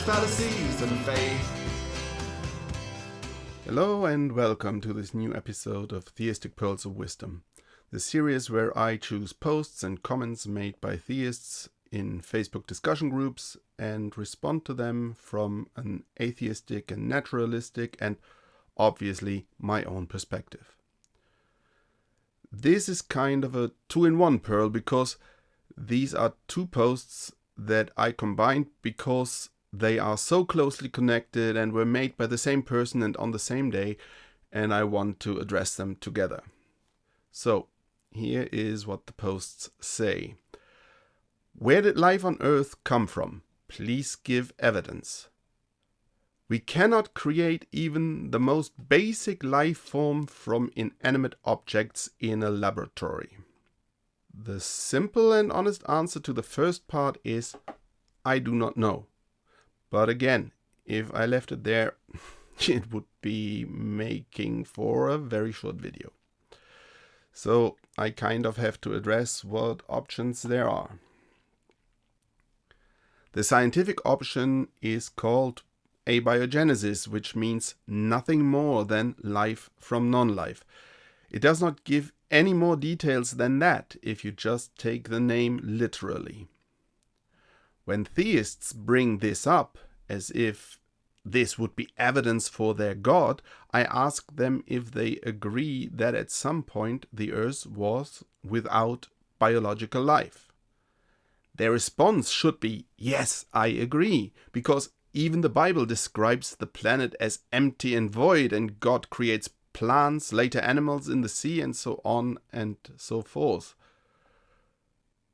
fallacies of the faith. Hello and welcome to this new episode of Theistic Pearls of Wisdom, the series where I choose posts and comments made by theists in Facebook discussion groups and respond to them from an atheistic and naturalistic and obviously my own perspective. This is kind of a two-in-one pearl because these are two posts that I combined because they are so closely connected and were made by the same person and on the same day, and I want to address them together. So, here is what the posts say. Where did life on Earth come from? Please give evidence. We cannot create even the most basic life form from inanimate objects in a laboratory. The simple and honest answer to the first part is, I do not know. But again, if I left it there, it would be making for a very short video. So I kind of have to address what options there are. The scientific option is called Abiogenesis, which means nothing more than life from non-life. It does not give any more details than that if you just take the name literally. When theists bring this up, as if this would be evidence for their God, I ask them if they agree that at some point the Earth was without biological life. Their response should be, yes, I agree, because even the Bible describes the planet as empty and void, and God creates plants, later animals in the sea, and so on and so forth.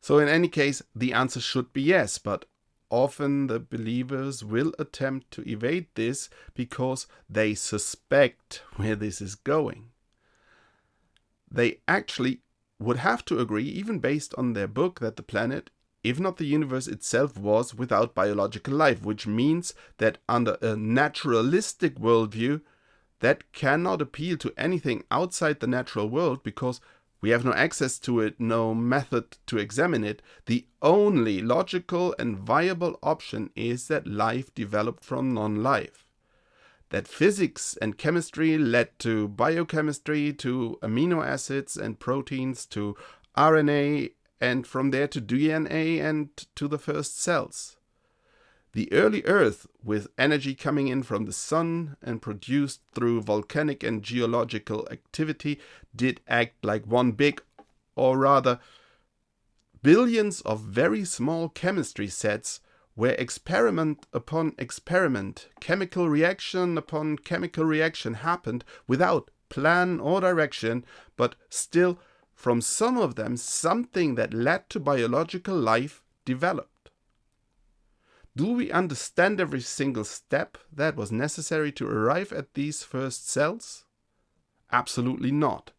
So in any case, the answer should be yes, but often the believers will attempt to evade this because they suspect where this is going. They actually would have to agree, even based on their book, that the planet, if not the universe itself, was without biological life, which means that under a naturalistic worldview, that cannot appeal to anything outside the natural world because we have no access to it, no method to examine it. The only logical and viable option is that life developed from non-life. That physics and chemistry led to biochemistry, to amino acids and proteins, to RNA, and from there to DNA and to the first cells. The early Earth, with energy coming in from the sun and produced through volcanic and geological activity, did act like one big, or rather, billions of very small chemistry sets where experiment upon experiment, chemical reaction upon chemical reaction happened without plan or direction, but still, from some of them, something that led to biological life developed. Do we understand every single step that was necessary to arrive at these first cells? Absolutely not.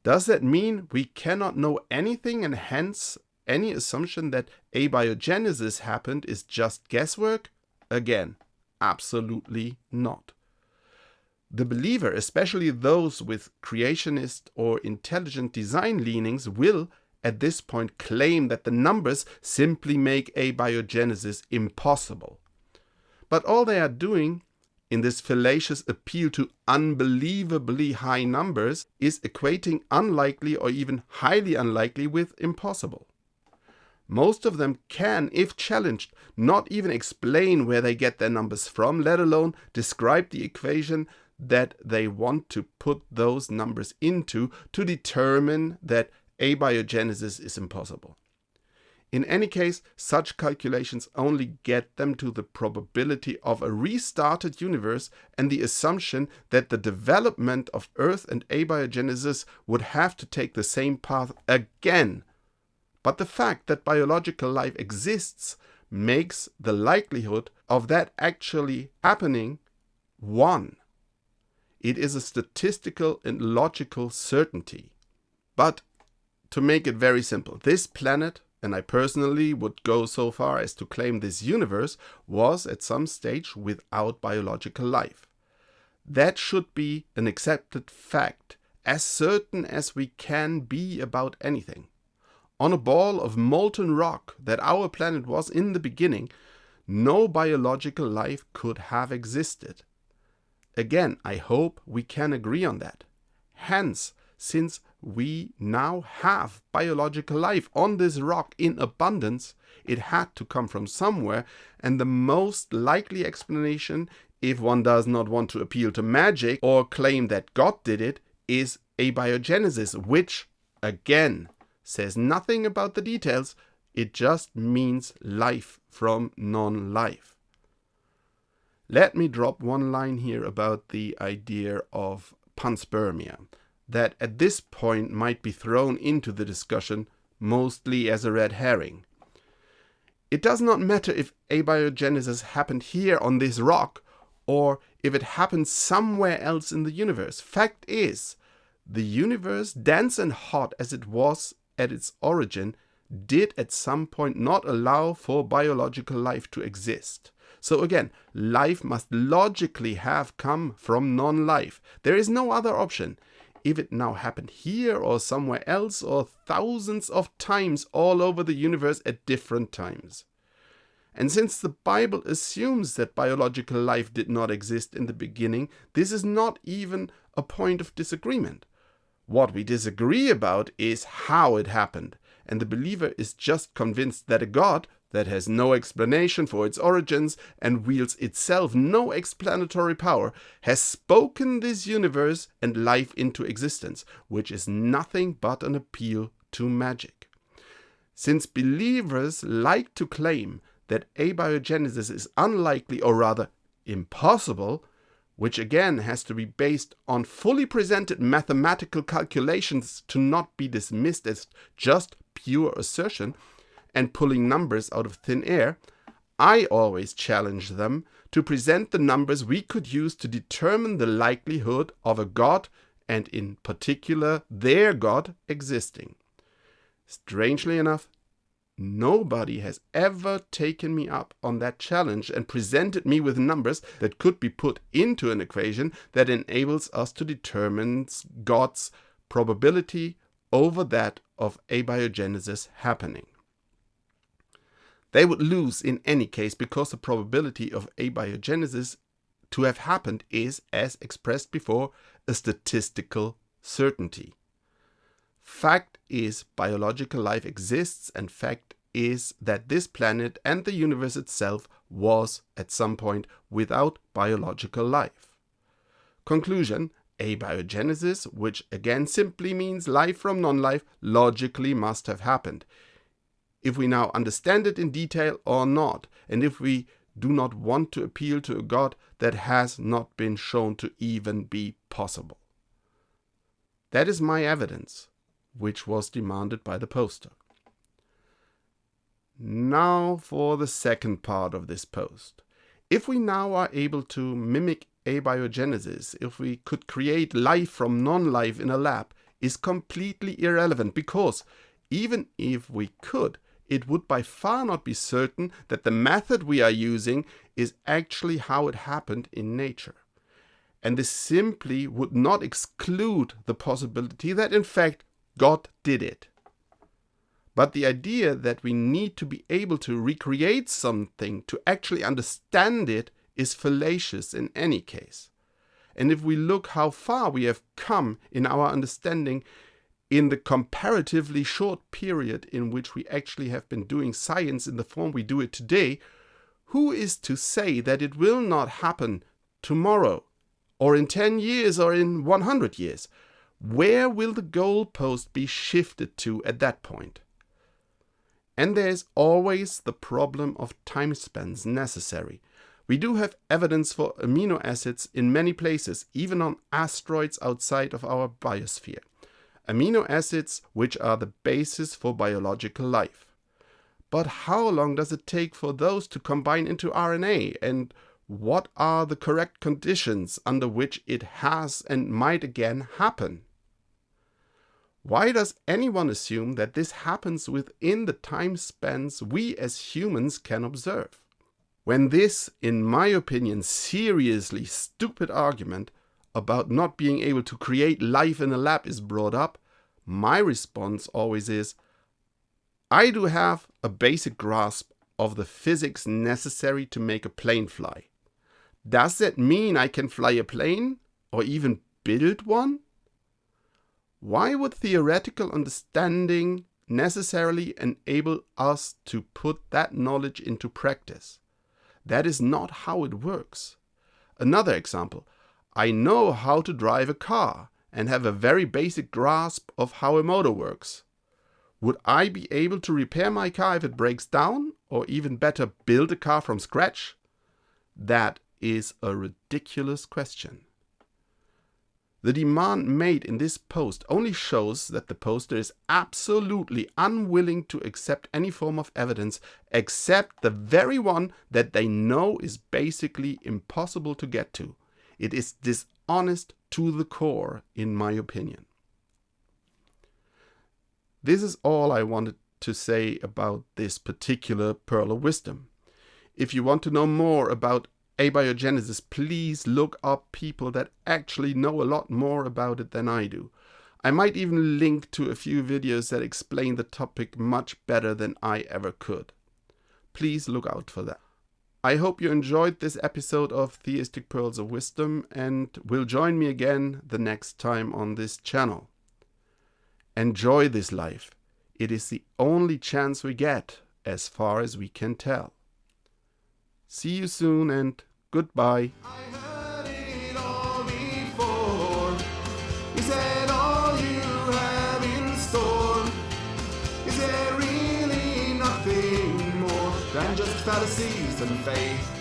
Does that mean we cannot know anything and hence any assumption that abiogenesis happened is just guesswork? Again, absolutely not. The believer, especially those with creationist or intelligent design leanings, will at this point claim that the numbers simply make abiogenesis impossible. But all they are doing in this fallacious appeal to unbelievably high numbers is equating unlikely or even highly unlikely with impossible. Most of them can, if challenged, not even explain where they get their numbers from, let alone describe the equation that they want to put those numbers into to determine that abiogenesis is impossible. In any case, such calculations only get them to the probability of a restarted universe and the assumption that the development of Earth and abiogenesis would have to take the same path again. But the fact that biological life exists makes the likelihood of that actually happening 1. It is a statistical and logical certainty. But to make it very simple, this planet, and I personally would go so far as to claim this universe, was at some stage without biological life. That should be an accepted fact, as certain as we can be about anything. On a ball of molten rock that our planet was in the beginning, no biological life could have existed. Again, I hope we can agree on that. Hence, since we now have biological life on this rock in abundance, it had to come from somewhere, and the most likely explanation, if one does not want to appeal to magic or claim that God did it, is abiogenesis, which, again, says nothing about the details. It just means life from non-life. Let me drop one line here about the idea of panspermia, that at this point might be thrown into the discussion mostly as a red herring. It does not matter if abiogenesis happened here on this rock or if it happened somewhere else in the universe. Fact is, the universe, dense and hot as it was at its origin, did at some point not allow for biological life to exist. So again, life must logically have come from non-life. There is no other option. If it now happened here or somewhere else or thousands of times all over the universe at different times. And since the Bible assumes that biological life did not exist in the beginning, this is not even a point of disagreement. What we disagree about is how it happened, and the believer is just convinced that a God that has no explanation for its origins and wields itself no explanatory power, has spoken this universe and life into existence, which is nothing but an appeal to magic. Since believers like to claim that abiogenesis is unlikely, or rather impossible, which again has to be based on fully presented mathematical calculations to not be dismissed as just pure assertion, and pulling numbers out of thin air, I always challenge them to present the numbers we could use to determine the likelihood of a God, and in particular their God, existing. Strangely enough, nobody has ever taken me up on that challenge and presented me with numbers that could be put into an equation that enables us to determine God's probability over that of abiogenesis happening. They would lose in any case because the probability of abiogenesis to have happened is, as expressed before, a statistical certainty. Fact is, biological life exists, and fact is that this planet and the universe itself was, at some point, without biological life. Conclusion: abiogenesis, which again simply means life from non-life, logically must have happened. If we now understand it in detail or not, and if we do not want to appeal to a God that has not been shown to even be possible. That is my evidence, which was demanded by the poster. Now for the second part of this post. If we now are able to mimic abiogenesis, if we could create life from non-life in a lab, is completely irrelevant, because even if we could, it would by far not be certain that the method we are using is actually how it happened in nature. And this simply would not exclude the possibility that in fact God did it. But the idea that we need to be able to recreate something to actually understand it is fallacious in any case. And if we look how far we have come in our understanding in the comparatively short period in which we actually have been doing science in the form we do it today, who is to say that it will not happen tomorrow, or in 10 years, or in 100 years? Where will the goalpost be shifted to at that point? And there is always the problem of time spans necessary. We do have evidence for amino acids in many places, even on asteroids outside of our biosphere. Amino acids which are the basis for biological life. But how long does it take for those to combine into RNA, and what are the correct conditions under which it has and might again happen? Why does anyone assume that this happens within the time spans we as humans can observe? When this, in my opinion, seriously stupid argument about not being able to create life in a lab is brought up, my response always is, I do have a basic grasp of the physics necessary to make a plane fly. Does that mean I can fly a plane or even build one? Why would theoretical understanding necessarily enable us to put that knowledge into practice? That is not how it works. Another example. I know how to drive a car and have a very basic grasp of how a motor works. Would I be able to repair my car if it breaks down, or even better, build a car from scratch? That is a ridiculous question. The demand made in this post only shows that the poster is absolutely unwilling to accept any form of evidence except the very one that they know is basically impossible to get to. It is dishonest to the core, in my opinion. This is all I wanted to say about this particular pearl of wisdom. If you want to know more about abiogenesis, please look up people that actually know a lot more about it than I do. I might even link to a few videos that explain the topic much better than I ever could. Please look out for that. I hope you enjoyed this episode of Theistic Pearls of Wisdom and will join me again the next time on this channel. Enjoy this life. It is the only chance we get, as far as we can tell. See you soon and goodbye. I heard it all before. Is that all you have in store? Is there really nothing more than just fallacies and faith?